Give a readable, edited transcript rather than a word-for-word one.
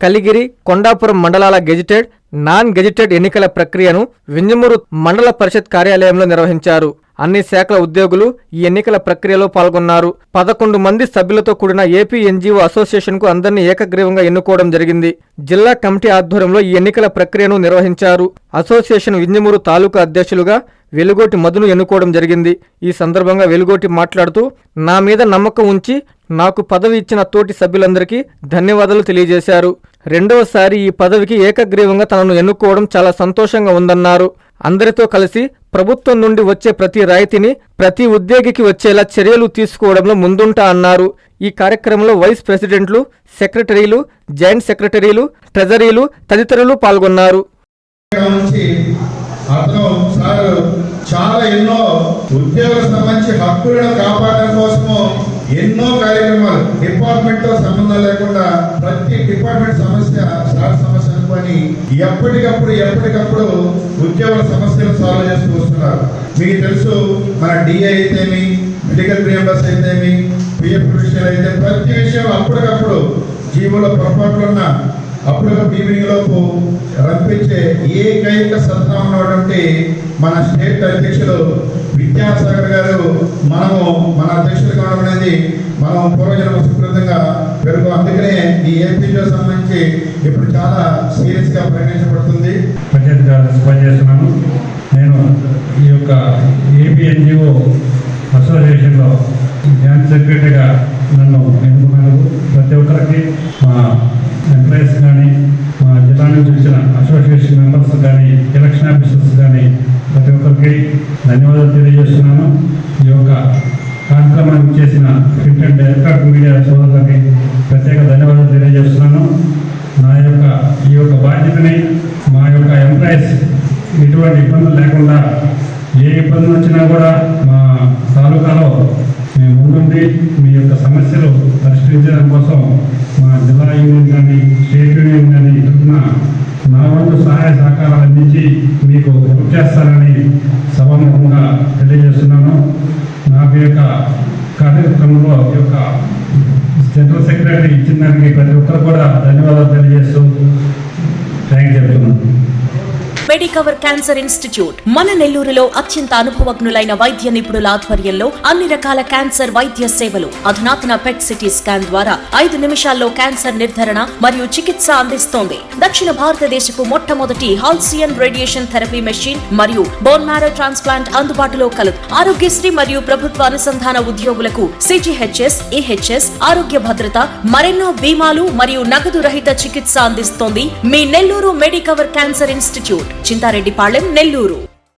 కలిగిరి, కొండాపురం మండలాల gazetted, non gazetted ఎన్నికల ప్రక్రియను వింజమూరు మండల పరిషత్ కార్యాలయంలో నిర్వహించారు. అన్ని శాఖల ఉద్యోగులు ఈ ఎన్నికల ప్రక్రియలో పాల్గొన్నారు. 11 మంది సభ్యులతో కూడిన ఏపీ ఎన్జీఓ అసోసియేషన్ కు అందరినీ ఏకగ్రీవంగా ఎన్నుకోవడం జరిగింది. జిల్లా కమిటీ ఆధ్వర్యంలో ఈ ఎన్నికల ప్రక్రియను నిర్వహించారు. అసోసియేషన్ వింజమూరు తాలూకా అధ్యక్షులుగా వెలుగోటి మధును ఎన్నుకోవడం జరిగింది. ఈ సందర్భంగా వెలుగోటి మాట్లాడుతూ, నా మీద నమ్మకం ఉంచి నాకు పదవి ఇచ్చిన తోటి సభ్యులందరికీ ధన్యవాదాలు తెలియజేశారు. రెండవసారి ఈ పదవికి ఏకగ్రీవంగా తనను ఎన్నుకోవడం చాలా సంతోషంగా ఉందన్నారు. అందరితో కలిసి ప్రభుత్వం నుండి వచ్చే ప్రతి రాయితీని ప్రతి ఉద్యోగికి వచ్చేలా చర్యలు తీసుకోవడంలో ముందుంటా అన్నారు. ఈ కార్యక్రమంలో వైస్ ప్రెసిడెంట్లు, సెక్రటరీలు, జాయింట్ సెక్రటరీలు, ట్రెజరీలు తదితరులు పాల్గొన్నారు. చాలా ఎన్నో ఉద్యోగులకు సంబంధించి హక్కులను కాపాడడం కోసము ఎన్నో కార్యక్రమాలు డిపార్ట్మెంట్ తో సంబంధం లేకుండా ప్రతి డిపార్ట్మెంట్ సమస్య సమస్య అనుకొని ఎప్పటికప్పుడు ఉద్యోగుల సమస్యలు సాల్వ్ చేస్తూ వస్తున్నారు. మీకు తెలుసు, మన డిఏ అయితేమి, మెడికల్ రియంబర్స్ అయితేమి, పిఎఫ్ విషయాలు అయితే ప్రతి విషయం అప్పటికప్పుడు జీవోలో పొరపాట్లున్న అప్పటికప్పుడు ఈవినింగ్ లోపు రంపించే ఏకైక సత్తా ఉన్నటువంటి మన స్టేట్ అధ్యక్షులు విద్యాసాగర్ గారు మన అధ్యక్షులు కావడం అనేది మనం పూర్వజన్మ సుకృతంగా పెరుగు. అందుకనే ఈ ఏపీలో సంబంధించి ఇప్పుడు చాలా సీరియస్ గా పరిగణించబడుతుంది. పనిచేస్తున్నాను. నేను ఈ యొక్క ఏపీ ఎన్జిఓ అసోసియేషన్లో జాయింట్ సెక్రటరీగా నన్ను ఎన్నుకున్నందుకు ప్రతి ఒక్కరికి, మా ఎంప్లాయీస్ కానీ, మా జిల్లా నుంచి వచ్చిన అసోసియేషన్ మెంబర్స్ కానీ, ఎలక్షన్ ఆఫీసర్స్ కానీ ప్రతి ఒక్కరికి ధన్యవాదాలు తెలియజేస్తున్నాను. ఈ యొక్క కార్యక్రమానికి చేసిన ప్రింట్ అండ్ ఎలక్ట్రానిక్ మీడియా సోదరులకి ప్రత్యేక ధన్యవాదాలు తెలియజేస్తున్నాను. ఈ యొక్క బాధ్యతని మా యొక్క ఎంప్లాయీస్ ఎటువంటి ఇబ్బందులు లేకుండా, ఏ ఇబ్బందులు వచ్చినా కూడా మా తాలూకాలో మేము ముందుండి మీ యొక్క సమస్యలు పరిష్కరించడం కోసం మా జిల్లా యూనియన్ కానీ, స్టేట్ యూనియన్ కానీ తరఫున నా వంతు సహాయ సహకారాలు అందించి మీకు హెల్ప్ చేస్తారని సభాముఖంగా తెలియజేస్తున్నాను. నాకు యొక్క కార్యక్రమంలో ఈ యొక్క జనరల్ సెక్రటరీ ఇచ్చిన దానికి ప్రతి ఒక్కరు కూడా ధన్యవాదాలు తెలియజేస్తూ థ్యాంక్ చెప్తున్నాను. మెడికవర్ క్యాన్సర్ ఇన్స్టిట్యూట్ మన నెల్లూరులో అత్యంత అనుభవజ్ఞులైన వైద్య నిపుణుల ఆధ్వర్యంలో అన్ని రకాల క్యాన్సర్ వైద్య సేవలు, అధునాతన పెట్ సిటీ స్కాన్ ద్వారా 5 నిమిషాల్లో క్యాన్సర్ నిర్ధారణ మరియు చికిత్స అందిస్తోంది. దక్షిణ భారతదేశపు మొట్టమొదటి హాల్సియన్ రేడియేషన్ థెరపీ మెషిన్ మరియు బోన్ మ్యారో ట్రాన్స్ప్లాంట్ అందుబాటులో కలదు. ఆరోగ్యశ్రీ మరియు ప్రభుత్వ అనుసంధాన ఉద్యోగులకు సిజిహెచ్ఎస్, ఈహెచ్ఎస్, ఆరోగ్య భద్రత, మరెన్నో బీమాలు మరియు నగదు రహిత చికిత్స అందిస్తోంది మీ Nellore Medicover cancer institute, Chintareddypalem, Nellore.